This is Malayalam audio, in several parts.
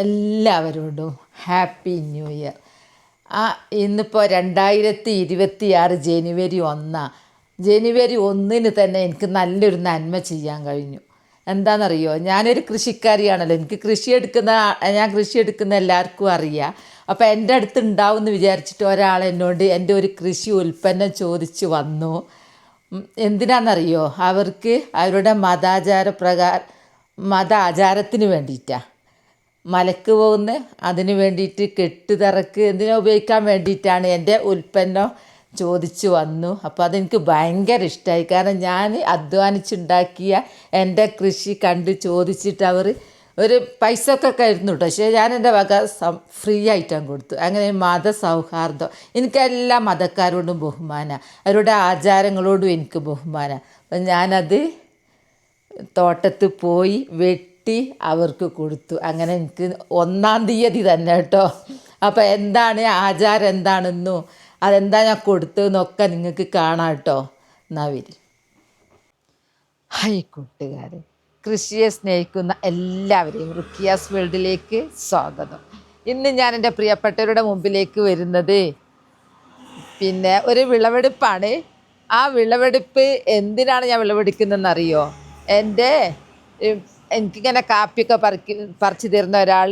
എല്ലാവരോടും ഹാപ്പി ന്യൂ ഇയർ. ഇന്നിപ്പോൾ 2026 ജനുവരി 1. ജനുവരി 1 തന്നെ എനിക്ക് നല്ലൊരു നന്മ ചെയ്യാൻ കഴിഞ്ഞു. എന്താണെന്നറിയോ, ഞാനൊരു കൃഷിക്കാരിയാണല്ലോ. ഞാൻ കൃഷി എടുക്കുന്ന എല്ലാവർക്കും അറിയാം. അപ്പോൾ എൻ്റെ അടുത്ത് ഉണ്ടാവും എന്ന് വിചാരിച്ചിട്ട് ഒരാൾ എന്നോട് എൻ്റെ ഒരു കൃഷി ഉൽപ്പന്നം ചോദിച്ചു വന്നു. എന്തിനാണെന്നറിയോ, അവർക്ക് അവരുടെ മത ആചാരത്തിന് വേണ്ടിയിട്ടാണ്. മലക്ക് പോകുന്ന അതിന് വേണ്ടിയിട്ട് കെട്ടുതറക്ക് എന്തിനാ ഉപയോഗിക്കാൻ വേണ്ടിയിട്ടാണ് എൻ്റെ ഉൽപ്പന്നം ചോദിച്ചു വന്നു. അപ്പോൾ അതെനിക്ക് ഭയങ്കര ഇഷ്ടമായി. കാരണം ഞാൻ അധ്വാനിച്ചുണ്ടാക്കിയ എൻ്റെ കൃഷി കണ്ട് ചോദിച്ചിട്ട് അവർ ഒരു പൈസ ഒക്കെ ആയിരുന്നു കേട്ടോ. പക്ഷേ ഞാൻ എൻ്റെ വക ഫ്രീ ആയിട്ടാണ് കൊടുത്തു. അങ്ങനെ മതസൗഹാർദ്ദം, എനിക്ക് എല്ലാ മതക്കാരോടും ബഹുമാനമാണ്, അവരുടെ ആചാരങ്ങളോടും എനിക്ക് ബഹുമാനമാണ്. അപ്പം ഞാനത് തോട്ടത്തിൽ പോയി വെട്ടി അവർക്ക് കൊടുത്തു. അങ്ങനെ എനിക്ക് 1-ാം തീയതി തന്നെ കേട്ടോ. അപ്പോൾ എന്താണ് ആചാരം എന്താണെന്നും അതെന്താ ഞാൻ കൊടുത്തതെന്നൊക്കെ നിങ്ങൾക്ക് കാണാം കേട്ടോ. നവിൽ ഹൈ കൂട്ടുകാരെ, കൃഷിയെ സ്നേഹിക്കുന്ന എല്ലാവരെയും റുക്കിയാസ് വേൾഡിലേക്ക് സ്വാഗതം. ഇന്ന് ഞാൻ എൻ്റെ പ്രിയപ്പെട്ടവരുടെ മുമ്പിലേക്ക് വരുന്നത് ഒരു വിളവെടുപ്പാണ്. ആ വിളവെടുപ്പ് എന്തിനാണ് ഞാൻ വിളവെടുക്കുന്നതെന്നറിയോ? എനിക്കിങ്ങനെ കാപ്പിയൊക്കെ പറിച്ചു തരുന്ന ഒരാൾ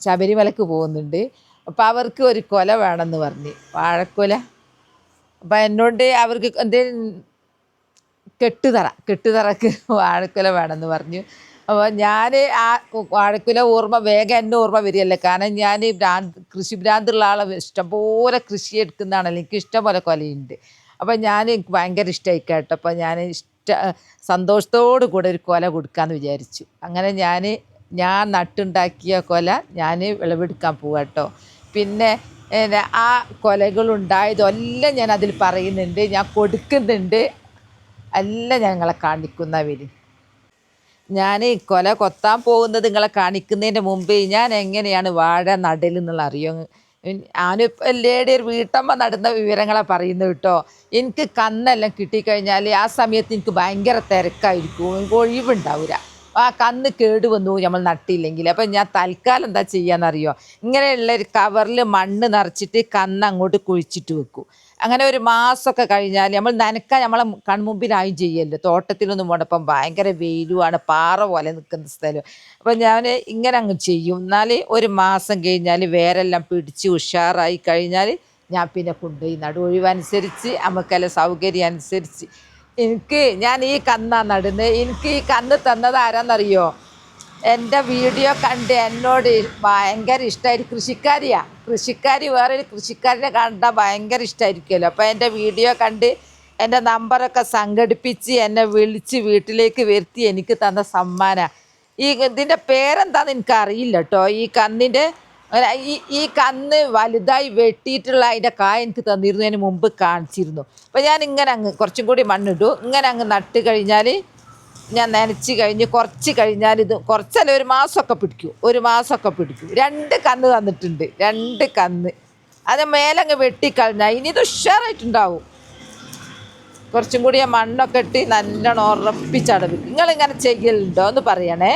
ശബരിമലക്ക് പോകുന്നുണ്ട്. അപ്പോൾ അവർക്ക് ഒരു കൊല വേണമെന്ന് പറഞ്ഞ്, വാഴക്കൊല. അപ്പം എന്നോട് അവർക്ക് കെട്ടുതറക്ക് വാഴക്കൊല വേണമെന്ന് പറഞ്ഞു. അപ്പോൾ ഞാൻ ആ വാഴക്കൊല വേഗം എന്നെ ഓർമ്മ വരികയല്ലേ. കാരണം ഞാൻ കൃഷി ഭ്രാന്തുള്ള ആളെ, ഇഷ്ടംപോലെ കൃഷി എടുക്കുന്നതാണല്ലോ, എനിക്ക് ഇഷ്ടംപോലെ കൊലയുണ്ട്. അപ്പോൾ എനിക്ക് ഭയങ്കര ഇഷ്ടമായി കേട്ടോ. അപ്പോൾ ഞാൻ സന്തോഷത്തോടു കൂടെ ഒരു കൊല കൊടുക്കാമെന്ന് വിചാരിച്ചു. അങ്ങനെ ഞാൻ നട്ടുണ്ടാക്കിയ കൊല ഞാൻ വിളവെടുക്കാൻ പോവാം കേട്ടോ. പിന്നെ ആ കൊലകളുണ്ടായതെല്ലാം ഞാൻ അതിൽ പറയുന്നുണ്ട്, ഞാൻ കൊടുക്കുന്നുണ്ട്, എല്ലാം ഞങ്ങളെ കാണിക്കുന്നവർ. ഞാൻ കൊല കൊത്താൻ പോകുന്നത് നിങ്ങളെ കാണിക്കുന്നതിൻ്റെ മുമ്പ് ഞാൻ എങ്ങനെയാണ് വാഴ നടലെന്നുള്ള അറിയോ? ഞാനിപ്പോൾ എല്ലാവരുടെയും ഒരു വീട്ടമ്മ നടുന്ന വിവരങ്ങളെ പറയുന്നത് കേട്ടോ. എനിക്ക് കന്നെല്ലാം കിട്ടിക്കഴിഞ്ഞാൽ ആ സമയത്ത് എനിക്ക് ഭയങ്കര തിരക്കായിരിക്കും, എനിക്ക് ഒഴിവുണ്ടാവില്ല. ആ കന്ന് കേടുവന്നു നമ്മൾ നട്ടില്ലെങ്കിൽ. അപ്പം ഞാൻ തൽക്കാലം എന്താ ചെയ്യാന്നറിയോ, ഇങ്ങനെയുള്ളൊരു കവറിൽ മണ്ണ് നിറച്ചിട്ട് കന്ന് അങ്ങോട്ട് കുഴിച്ചിട്ട് വെക്കും. അങ്ങനെ ഒരു മാസമൊക്കെ കഴിഞ്ഞാൽ നമ്മൾ നനക്കാൻ നമ്മളെ കൺമുമ്പിലായും ചെയ്യല്ലോ. തോട്ടത്തിലൊന്നും പോകണം, ഭയങ്കര വെയിലുമാണ്, പാറ പോലെ നിൽക്കുന്ന സ്ഥലം. അപ്പം ഞാൻ ഇങ്ങനെ അങ്ങ് ചെയ്യും. എന്നാൽ ഒരു മാസം കഴിഞ്ഞാൽ വേരെല്ലാം പിടിച്ച് ഉഷാറായി കഴിഞ്ഞാൽ ഞാൻ പിന്നെ കൊണ്ടുപോയി നടും. ഒഴിവനുസരിച്ച് നമുക്കെല്ലാം സൗകര്യം അനുസരിച്ച്. ഞാൻ ഈ കന്നാണ് നടുന്നത്. എനിക്ക് ഈ കന്ന് തന്നത് ആരാന്നറിയോ? എൻ്റെ വീഡിയോ കണ്ട് എന്നോട് ഭയങ്കര ഇഷ്ടമായിട്ട്, കൃഷിക്കാരി വേറൊരു കൃഷിക്കാരനെ കണ്ടാൽ ഭയങ്കര ഇഷ്ടമായിരിക്കുമല്ലോ. അപ്പോൾ എൻ്റെ വീഡിയോ കണ്ട് എൻ്റെ നമ്പറൊക്കെ സംഘടിപ്പിച്ച് എന്നെ വിളിച്ച് വീട്ടിലേക്ക് വരുത്തി എനിക്ക് തന്ന സമ്മാനം. ഇതിൻ്റെ പേരെന്താണെന്ന് എനിക്കറിയില്ല കേട്ടോ. ഈ കന്ന് വലുതായി വെട്ടിയിട്ടുള്ള അതിൻ്റെ കായ എനിക്ക് തന്നിരുന്നതിന് മുമ്പ് കാണിച്ചിരുന്നു. അപ്പോൾ ഞാൻ ഇങ്ങനെ അങ്ങ് കുറച്ചും കൂടി മണ്ണിടും. ഇങ്ങനെ അങ്ങ് നട്ട് കഴിഞ്ഞാൽ ഞാൻ നനച്ച് കഴിഞ്ഞ് കുറച്ച് കഴിഞ്ഞാൽ ഇത് കുറച്ചല്ല, ഒരു മാസമൊക്കെ പിടിക്കും. 2 കന്ന് തന്നിട്ടുണ്ട്, 2 കന്ന്. അത് മേലങ്ങ് വെട്ടിക്കളഞ്ഞാൽ ഇനി ഇത് ഉഷാറായിട്ടുണ്ടാവും. കുറച്ചും കൂടി ഞാൻ മണ്ണൊക്കെ ഇട്ട് നല്ലോണം ഉറപ്പിച്ചടവ്. നിങ്ങളിങ്ങനെ ചെയ്യലുണ്ടോ എന്ന് പറയണേ.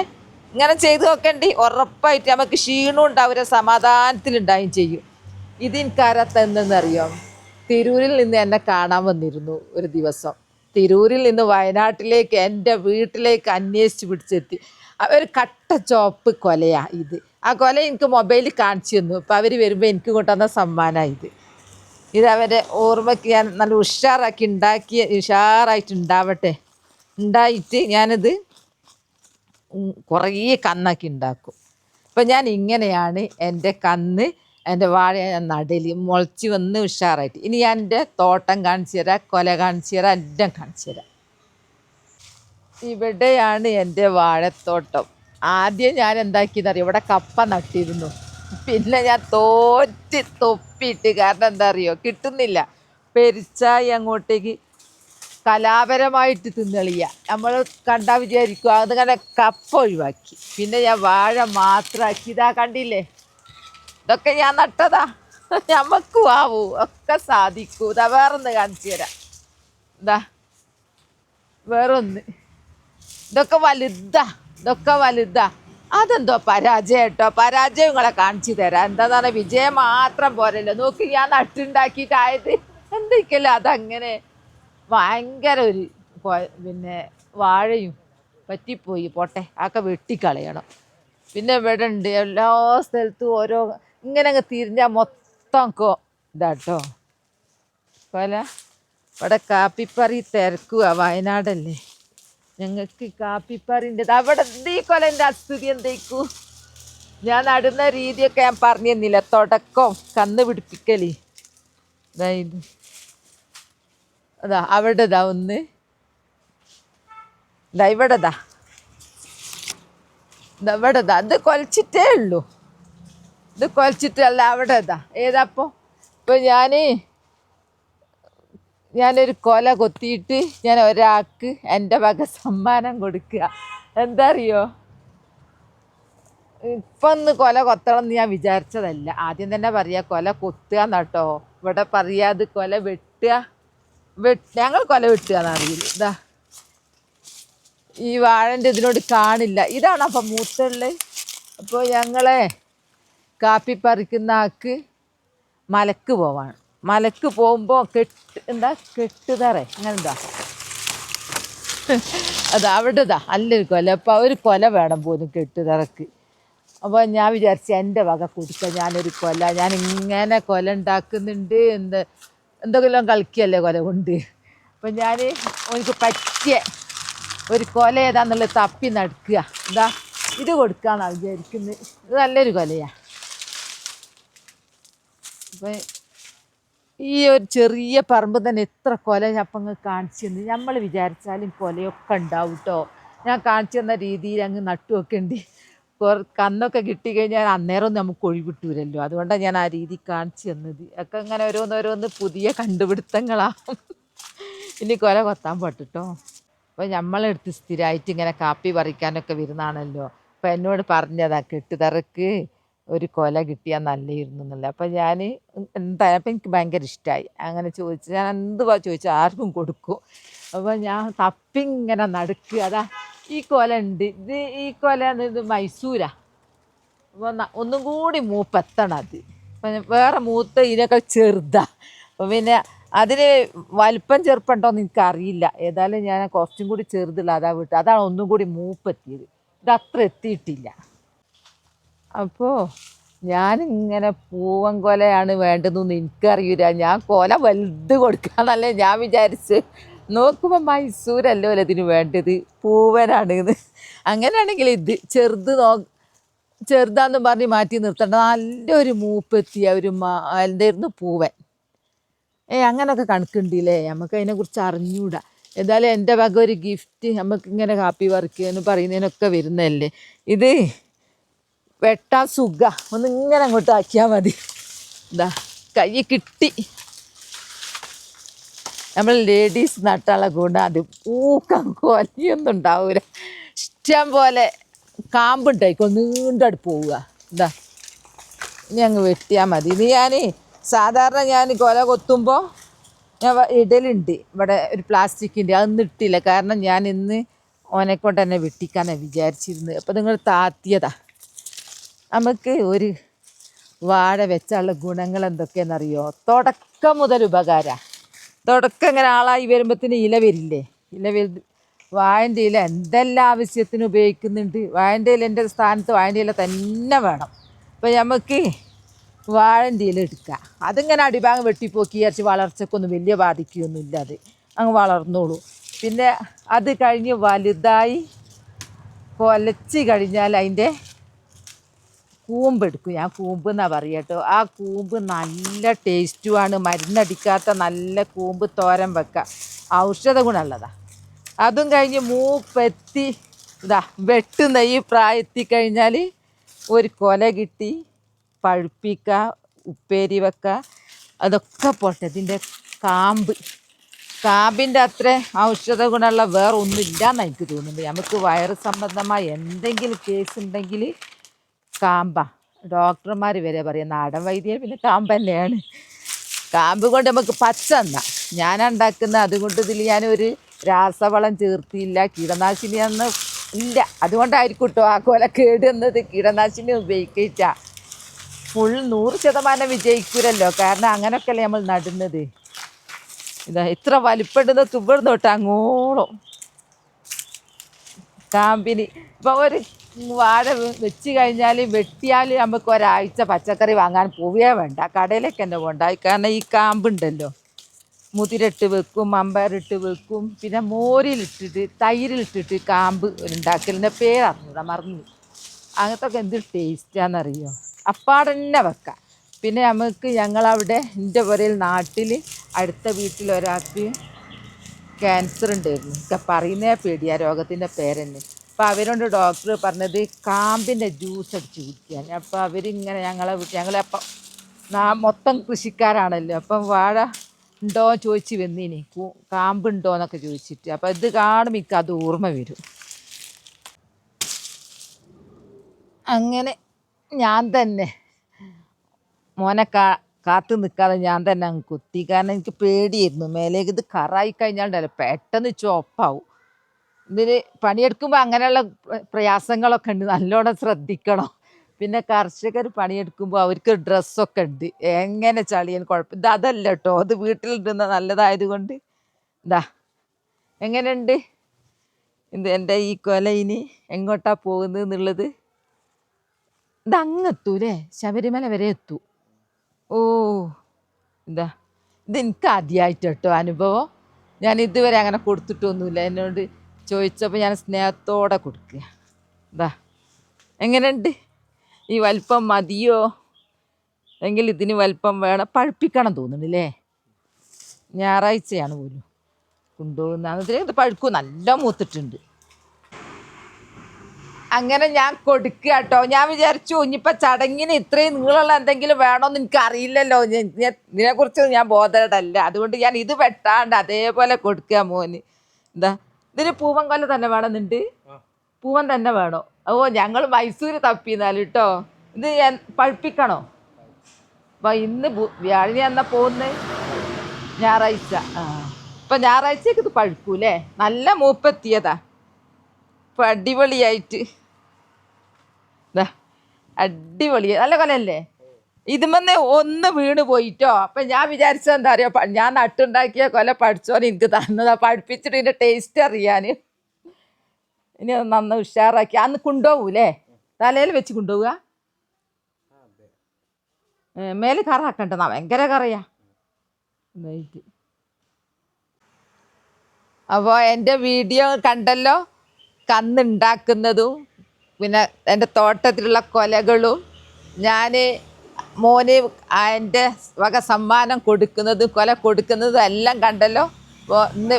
ഇങ്ങനെ ചെയ്ത് നോക്കണ്ടി, ഉറപ്പായിട്ട് നമുക്ക് ക്ഷീണവും ഉണ്ടാവില്ല, സമാധാനത്തിലുണ്ടായും ചെയ്യും. ഇതെനിക്കാരാ തന്നെന്നറിയാം? തിരൂരിൽ നിന്ന് എന്നെ കാണാൻ വന്നിരുന്നു ഒരു ദിവസം. തിരൂരിൽ നിന്ന് വയനാട്ടിലേക്ക് എൻ്റെ വീട്ടിലേക്ക് അന്വേഷിച്ച് പിടിച്ചെത്തി. ഒരു കട്ട ചോപ്പ് കൊലയാണ് ഇത്. ആ കൊല എനിക്ക് മൊബൈലിൽ കാണിച്ചു തന്നു. അപ്പോൾ അവർ വരുമ്പോൾ എനിക്ക് കൊണ്ടുവന്ന സമ്മാനമാണ് ഇത് അവരെ ഓർമ്മയ്ക്ക് ഞാൻ നല്ല ഉഷാറായിട്ട് ഉണ്ടായിട്ട് ഞാനിത് കുറേ കന്നാക്കി ഉണ്ടാക്കും. അപ്പം ഞാൻ ഇങ്ങനെയാണ് എൻ്റെ കന്ന്, എൻ്റെ വാഴ നടല് മുളച്ച് വന്ന് ഉഷാറായിട്ട്. ഇനി ഞാൻ എൻ്റെ തോട്ടം കാണിച്ചു തരാം, കൊല കാണിച്ചു തരാം, എല്ലാം കാണിച്ചു തരാം. ഇവിടെയാണ് എൻ്റെ വാഴത്തോട്ടം. ആദ്യം ഞാൻ എന്താക്കിയെന്നറിയാം, ഇവിടെ കപ്പ നട്ടിരുന്നു. പിന്നെ ഞാൻ തൊപ്പിയിട്ട്, കാരണം എന്താ അറിയോ, കിട്ടുന്നില്ല. പെരിച്ചായി അങ്ങോട്ടേക്ക് കലാപരമായിട്ട് തിന്നളിയ നമ്മൾ കണ്ടാൽ വിചാരിക്കും അതിങ്ങനെ കപ്പ ഒഴിവാക്കി. പിന്നെ ഞാൻ വാഴ മാത്രമാക്കി. ഇതാ കണ്ടില്ലേ, ഇതൊക്കെ ഞാൻ നട്ടതാ. ഞമ്മക്കും ആവൂ, ഒക്കെ സാധിക്കൂ. ഇതാ വേറൊന്ന് കാണിച്ചു തരാം. വേറൊന്ന്, ഇതൊക്കെ വലുതാ. അതെന്തോ പരാജയം കേട്ടോ, പരാജയം നിങ്ങളെ കാണിച്ചു തരാം. എന്താന്ന് പറഞ്ഞാൽ വിജയം മാത്രം പോരല്ലോ. നോക്കി ഞാൻ നട്ടുണ്ടാക്കിയിട്ടായത് എന്തൊക്കെയല്ലോ അതങ്ങനെ ഭയങ്കര ഒരു പിന്നെ വാഴയും പറ്റിപ്പോയി, പോട്ടെ അതൊക്കെ വെട്ടിക്കളയണം. പിന്നെ ഇവിടെ ഉണ്ട് എല്ലാ സ്ഥലത്തും ഓരോ ഇങ്ങനെ അങ്ങ് തിരിഞ്ഞാൽ മൊത്തം ഇതാട്ടോ കൊല. ഇവിടെ കാപ്പിപ്പറി തിരക്കുക, വയനാടല്ലേ, ഞങ്ങൾക്ക് കാപ്പിപ്പറിൻ്റെ അവിടെ ഈ കൊലൻ്റെ അസ്ഥിതി എന്തേക്കൂ. ഞാൻ നടുന്ന രീതിയൊക്കെ ഞാൻ പറഞ്ഞു തന്നില്ല, തുടക്കം കന്ന് പിടിപ്പിക്കല്. ഇതായത് അതാ അവിടെ ഇതാ ഒന്ന്, ഇതാ ഇവിടെ ഇതാ ഇവിടെ ഇതാ, ഇത് കൊലച്ചിട്ടേ ഉള്ളൂ, ഇത് കൊലച്ചിട്ടല്ല അവിടെ ഇതാ. ഏതാപ്പോൾ ഇപ്പോൾ ഞാനൊരു കൊല കൊത്തിയിട്ട് ഞാൻ ഒരാൾക്ക് എൻ്റെ വക സമ്മാനം കൊടുക്കുക. എന്താ അറിയോ, ഇപ്പം ഒന്ന് കൊല കൊത്തണം എന്ന് ഞാൻ വിചാരിച്ചതല്ല. ആദ്യം തന്നെ പറയുക കൊല കൊത്തുക എന്നാട്ടോ, ഇവിടെ പറയാത് കൊല വെട്ടുക. ഞങ്ങൾ കൊല വെട്ടുക എന്നറിയില്ല. ഇതാ ഈ വാഴൻ്റെ ഇതിനോട് കാണില്ല, ഇതാണ് അപ്പം മൂത്തുള്ളത്. അപ്പോൾ ഞങ്ങളെ കാപ്പി പറിക്കുന്ന ആൾക്ക് മലക്ക് പോവാണ്. മലക്ക് പോകുമ്പോൾ കെട്ടുതറ അങ്ങനെ എന്താ അത് അവിടെ ഇതാ നല്ലൊരു കൊല. അപ്പോൾ ഒരു കൊല വേണം പോലും കെട്ടുതറക്ക്. അപ്പോൾ ഞാൻ വിചാരിച്ചു എൻ്റെ വക കൊടുക്കുക, ഞാനൊരു കൊല, ഞാൻ ഇങ്ങനെ കൊല ഉണ്ടാക്കുന്നുണ്ട്, എന്തെങ്കിലും കളിക്കുകയല്ലേ കൊല കൊണ്ട്. അപ്പം ഞാൻ എനിക്ക് പറ്റിയ ഒരു കൊല ഏതാന്നുള്ളത് തപ്പി നടക്കുക. എന്താ ഇത് കൊടുക്കാന്നാണ് വിചാരിക്കുന്നത്. ഇത് നല്ലൊരു കൊലയാണ്. അപ്പം ഈ ഒരു ചെറിയ പറമ്പ് തന്നെ എത്ര കൊല അപ്പം കാണിച്ചു തന്നു. നമ്മൾ വിചാരിച്ചാലും കൊലയൊക്കെ ഉണ്ടാവും കേട്ടോ. ഞാൻ കാണിച്ചു തന്ന രീതിയിൽ അങ്ങ് നട്ടുവെക്കേണ്ടി. കന്നൊക്കെ കിട്ടിക്കഴിഞ്ഞാൽ അന്നേരം നമുക്ക് ഒഴിവിട്ടൂരല്ലോ, അതുകൊണ്ടാണ് ഞാൻ ആ രീതി കാണിച്ചു തന്നത്. ഒക്കെ ഇങ്ങനെ ഓരോന്നോരോന്ന് പുതിയ കണ്ടുപിടുത്തങ്ങളാണ്. ഇനി കൊല കൊത്താൻ പോട്ടോ. അപ്പോൾ നമ്മളെടുത്ത് സ്ഥിരമായിട്ട് ഇങ്ങനെ കാപ്പി പറിക്കാനൊക്കെ വരുന്നതാണല്ലോ. അപ്പോൾ എന്നോട് പറഞ്ഞതാ കെട്ടുതറക്ക് ഒരു കൊല കിട്ടിയാൽ നല്ലയിരുന്നു എന്നല്ല. അപ്പം ഞാൻ എന്തായാലും അപ്പം എനിക്ക് ഭയങ്കര ഇഷ്ടമായി. അങ്ങനെ ചോദിച്ചു, ഞാൻ എന്തുവാ ചോദിച്ചാൽ ആർക്കും കൊടുക്കും. അപ്പോൾ ഞാൻ തപ്പിങ്ങനെ നടക്കുക. അതാ ഈ കൊല ഉണ്ട്, ഈ കൊല ഇത് മൈസൂരാ. അപ്പോൾ ഒന്നും കൂടി മൂപ്പെത്തണം അത്. അപ്പം വേറെ മൂത്ത ഇതിനൊക്കെ ചെറുതാണ്. അപ്പോൾ പിന്നെ അതിന് വലിപ്പം ചെറുപ്പുണ്ടോയെന്ന് എനിക്കറിയില്ല. ഏതായാലും ഞാൻ കുറച്ചും കൂടി ചെറുതുള്ള അതാ വിട്ടു, അതാണ് ഒന്നും കൂടി മൂപ്പെത്തിയത്. ഇത് അത്ര എത്തിയിട്ടില്ല. അപ്പോൾ ഞാനിങ്ങനെ പൂവൻ കൊലയാണ് വേണ്ടതെന്ന് എനിക്കറിയില്ല. ഞാൻ കൊല വലുത് കൊടുക്കാന്നല്ലേ ഞാൻ വിചാരിച്ച്. നോക്കുമ്പോൾ മൈസൂരല്ലോ അല്ലേ ഇതിന് വേണ്ടത്, പൂവനാണ് ഇത്. അങ്ങനെയാണെങ്കിൽ ഇത് ചെറുതാന്ന് പറഞ്ഞ് മാറ്റി നിർത്തേണ്ട, നല്ലൊരു മൂപ്പെത്തിയ ഒരു എന്തായിരുന്നു പൂവൻ. അങ്ങനെയൊക്കെ കണക്കുണ്ടില്ലേ, നമുക്ക് അതിനെക്കുറിച്ച് അറിഞ്ഞൂടാ. എന്തായാലും എൻ്റെ വക ഒരു ഗിഫ്റ്റ്, നമുക്കിങ്ങനെ കാപ്പി പറിക്കുകയെന്ന് പറയുന്നതിനൊക്കെ വരുന്നതല്ലേ. ഇത് വെട്ടാൻ സുഖ, ഒന്നിങ്ങനെ അങ്ങോട്ട് ആക്കിയാൽ മതി. ഇതാ കൈ കിട്ടി. നമ്മൾ ലേഡീസ് നട്ടുള്ള ഗുണം അത് പൂക്കം കൊലയൊന്നും ഉണ്ടാവില്ല. ഇഷ്ടം പോലെ കാമ്പുണ്ടായിക്കോ, നീണ്ടട് പോവുക. ഇതാ ഇനി അങ്ങ് വെട്ടിയാൽ മതി. ഇത് സാധാരണ ഞാൻ കൊല കൊത്തുമ്പോൾ ഞാൻ ഇടലുണ്ട് ഇവിടെ ഒരു പ്ലാസ്റ്റിക്കിൻ്റെ, അതൊന്നും ഇട്ടില്ല. കാരണം ഞാൻ ഇന്ന് ഓനെക്കൊണ്ട് തന്നെ വെട്ടിക്കാനാണ് വിചാരിച്ചിരുന്നത്. അപ്പോൾ നിങ്ങൾ താത്തിയതാ. നമുക്ക് ഒരു വാഴ വെച്ചുള്ള ഗുണങ്ങൾ എന്തൊക്കെയാണെന്നറിയോ? തുടക്കം മുതൽ ഉപകാരമാണ്. തുടക്കം ഇങ്ങനെ ആളായി വരുമ്പോഴത്തേന് ഇല വരില്ലേ, വാഴൻ്റെ ഇല എന്തെല്ലാം ആവശ്യത്തിന് ഉപയോഗിക്കുന്നുണ്ട്. വാഴൻ്റെ ഇല എൻ്റെ സ്ഥാനത്ത് വാഴൻ്റെ ഇല തന്നെ വേണം. അപ്പോൾ നമുക്ക് വാഴൻ്റെ ഇല എടുക്കുക, അതിങ്ങനെ അടിഭാഗം വെട്ടിപ്പോക്കി വിചാരിച്ച് വളർച്ചക്കൊന്നും വലിയ ബാധിക്കുകയൊന്നുമില്ല, അത് അങ്ങ് വളർന്നോളൂ. പിന്നെ അത് കഴിഞ്ഞ് വലുതായി കൊലച്ച് കഴിഞ്ഞാൽ അതിൻ്റെ കൂമ്പെടുക്കും. ഞാൻ കൂമ്പ് എന്നാണ് പറയുക കേട്ടോ. ആ കൂമ്പ് നല്ല ടേസ്റ്റുമാണ്, മരുന്നടിക്കാത്ത നല്ല കൂമ്പ് തോരൻ വെക്കുക, ഔഷധ ഗുണമുള്ളതാണ്. അതും കഴിഞ്ഞ് മൂപ്പെത്തി വെട്ടുന്ന ഈ പ്രായത്തിൽ കഴിഞ്ഞാൽ ഒരു കൊല കിട്ടി, പഴുപ്പിക്കുക, ഉപ്പേരി വെക്കുക, അതൊക്കെ പോട്ടെ. ഇതിൻ്റെ കാമ്പിൻ്റെ അത്ര ഔഷധ ഗുണമുള്ള വേറെ ഒന്നുമില്ല എന്ന് എനിക്ക് തോന്നുന്നുണ്ട്. നമുക്ക് വയറ് സംബന്ധമായ എന്തെങ്കിലും കേസ് ഉണ്ടെങ്കിൽ ഡോക്ടർമാർ വരെ പറയും, നാടൻ വൈദ്യം പിന്നെ കാമ്പ് തന്നെയാണ്. കാമ്പ് കൊണ്ട് നമുക്ക് പച്ച എന്നാ ഞാനുണ്ടാക്കുന്നത്. അതുകൊണ്ട് ഇതിൽ ഞാനൊരു രാസവളം ചേർത്തില്ല, കീടനാശിനിയൊന്നും ഇല്ല. അതുകൊണ്ടായിരിക്കും കേട്ടോ ആ കൊല കേടുന്നത്. കീടനാശിനി ഉപയോഗിക്കില്ല. ഫുൾ 100% വിജയിക്കൂലല്ലോ. കാരണം അങ്ങനെയൊക്കെയല്ലേ നമ്മൾ നടുന്നത്. ഇതാ ഇത്ര വലിപ്പമുണ്ടെന്ന് തുമ്പ് തൊട്ട് അങ്ങോളം കാമ്പിന്. ഇപ്പം ഒരു വാഴ വെച്ച് കഴിഞ്ഞാൽ വെട്ടിയാൽ നമുക്ക് ഒരാഴ്ച പച്ചക്കറി വാങ്ങാൻ പോവുകയേ വേണ്ട, കടയിലേക്ക് തന്നെ പോകണ്ട. കാരണം ഈ കാമ്പുണ്ടല്ലോ, മുതിരിട്ട് വെക്കും, മമ്പയറിട്ട് വെക്കും, പിന്നെ മോരിലിട്ടിട്ട് തൈരിലിട്ടിട്ട് കാമ്പ് ഉണ്ടാക്കലിൻ്റെ പേരറിഞ്ഞൂടാ, മറന്നു. അങ്ങനത്തെ ഒക്കെ എന്ത് ടേസ്റ്റാണെന്നറിയോ. അപ്പാടന്നെ വെക്കാം. പിന്നെ നമുക്ക് ഞങ്ങളവിടെ എൻ്റെ പുരയിൽ നാട്ടിൽ അടുത്ത വീട്ടിലൊരാൾക്ക് ക്യാൻസർ ഉണ്ടായിരുന്നു. ഒക്കെ പറയുന്നേ പേടിയാ രോഗത്തിൻ്റെ പേരെന്നെ. അപ്പോൾ അവരോട് ഡോക്ടർ പറഞ്ഞത് കാമ്പിൻ്റെ ജ്യൂസ് അടിച്ച് കുടിക്കാൻ. അപ്പോൾ അവരിങ്ങനെ ഞങ്ങളപ്പം മൊത്തം കൃഷിക്കാരാണല്ലോ. അപ്പം വാഴ ഉണ്ടോ ചോദിച്ച് വന്നീനി, കാമ്പുണ്ടോ എന്നൊക്കെ ചോദിച്ചിട്ട്. അപ്പം ഇത് കാണുമ്പോൾ എനിക്ക് അത് ഓർമ്മ വരും. അങ്ങനെ ഞാൻ തന്നെ മോനെ കാത്തു നിൽക്കാതെ ഞാൻ തന്നെ അങ്ങ് കുത്തി. കാരണം എനിക്ക് പേടിയായിരുന്നു. മേലേക്ക് ഇത് കറായി കഴിഞ്ഞാണ്ടല്ലോ പെട്ടെന്ന് ചുവപ്പാവും. ഇതിന് പണിയെടുക്കുമ്പോൾ അങ്ങനെയുള്ള പ്രയാസങ്ങളൊക്കെ ഉണ്ട്, നല്ലോണം ശ്രദ്ധിക്കണം. പിന്നെ കർഷകർ പണിയെടുക്കുമ്പോൾ അവർക്ക് ഡ്രസ്സൊക്കെ ഉണ്ട്, എങ്ങനെ ചളിയാൻ കുഴപ്പം. ഇത് അതല്ല കേട്ടോ, അത് വീട്ടിലിടുന്ന നല്ലതായത് കൊണ്ട്. ഇതാ എങ്ങനെയുണ്ട് ഇത് എൻ്റെ ഈ കൊല. ഇനി എങ്ങോട്ടാ പോകുന്നത് എന്നുള്ളത് ഇത് അങ്ങെത്തൂലേ, ശബരിമല വരെ എത്തൂ. ഓ ഇതാ ഇത് എനിക്ക് ആദ്യമായിട്ട് കേട്ടോ അനുഭവം. ഞാൻ ഇതുവരെ അങ്ങനെ കൊടുത്തിട്ടൊന്നുമില്ല. എന്നോട് ചോദിച്ചപ്പോൾ ഞാൻ സ്നേഹത്തോടെ കൊടുക്കുക. ഇതാ എങ്ങനെയുണ്ട്? ഈ വലിപ്പം മതിയോ? എങ്കിൽ ഇതിന് വലിപ്പം വേണം. പഴുപ്പിക്കണം തോന്നുന്നില്ലേ. ഞായറാഴ്ചയാണ് പോലും കൊണ്ടുപോകുന്നത്. അതിൽ ഇത് പഴുക്കും, നല്ല മൂത്തിട്ടുണ്ട്. അങ്ങനെ ഞാൻ കൊടുക്കുക കേട്ടോ. ഞാൻ വിചാരിച്ചു ഇനിയിപ്പോൾ ചടങ്ങിന് ഇത്രയും നീളമുള്ള എന്തെങ്കിലും വേണമെന്ന് എനിക്ക് അറിയില്ലല്ലോ, ഇതിനെക്കുറിച്ച് ഞാൻ ബോധവടല്ല. അതുകൊണ്ട് ഞാൻ ഇത് വെട്ടാണ്ട് അതേപോലെ കൊടുക്കുക മോന്. എന്താ ഇതിന് പൂവൻ കൊല തന്നെ വേണമെന്നുണ്ട്. പൂവൻ തന്നെ വേണോ? ഓ ഞങ്ങൾ മൈസൂർ തപ്പിന്നാല് കേട്ടോ. ഇത് പഴുപ്പിക്കണോ? അപ്പം ഇന്ന് വ്യാഴി എന്നാ പോകുന്നത്? ഞായറാഴ്ച. ഇപ്പം ഞായറാഴ്ചക്ക് ഇത് പഴുക്കൂലേ. നല്ല മൂപ്പെത്തിയതാ. ഇപ്പം അടിപൊളിയായിട്ട് അടിപൊളി നല്ല കൊലല്ലേ. ഇതുമെന്ന് ഒന്ന് വീണ് പോയിട്ടോ. അപ്പം ഞാൻ വിചാരിച്ചത് എന്താ അറിയോ, ഞാൻ നട്ടുണ്ടാക്കിയ കൊല പഠിച്ചോനെ എനിക്ക് തന്നതാ, പഠിപ്പിച്ചിട്ട് ഇതിൻ്റെ ടേസ്റ്റ് അറിയാൻ. ഇനി അത് നന്ന ഉഷാറാക്കി അന്ന് കൊണ്ടുപോകൂലേ, തലയിൽ വെച്ച് കൊണ്ടുപോവുക. മേല് കറാക്കണ്ടെന്നാ, ഭയങ്കര കറയാ. അപ്പോൾ എൻ്റെ വീഡിയോ കണ്ടല്ലോ, കന്നുണ്ടാക്കുന്നതും പിന്നെ എൻ്റെ തോട്ടത്തിലുള്ള കൊലകളും ഞാൻ മോന് എൻ്റെ വക സമ്മാനം കൊടുക്കുന്നതും കൊല കൊടുക്കുന്നതും എല്ലാം കണ്ടല്ലോ. അപ്പോൾ ഇന്ന്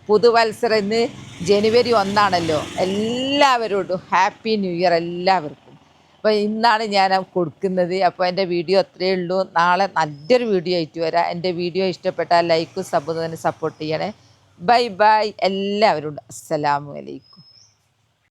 പുതുവത്സരം ഇന്ന് ജനുവരി 1 എല്ലാവരോടും ഹാപ്പി ന്യൂ ഇയർ എല്ലാവർക്കും. അപ്പോൾ ഇന്നാണ് ഞാൻ കൊടുക്കുന്നത്. അപ്പോൾ എൻ്റെ വീഡിയോ അത്രയേ ഉള്ളൂ. നാളെ നല്ലൊരു വീഡിയോ ആയിട്ട് വരാം. എൻ്റെ വീഡിയോ ഇഷ്ടപ്പെട്ടാൽ ലൈക്കും സബ്ബും തന്നെ സപ്പോർട്ട് ചെയ്യണേ. ബൈ ബൈ എല്ലാവരോടും. അസ്സലാമു അലൈക്കും.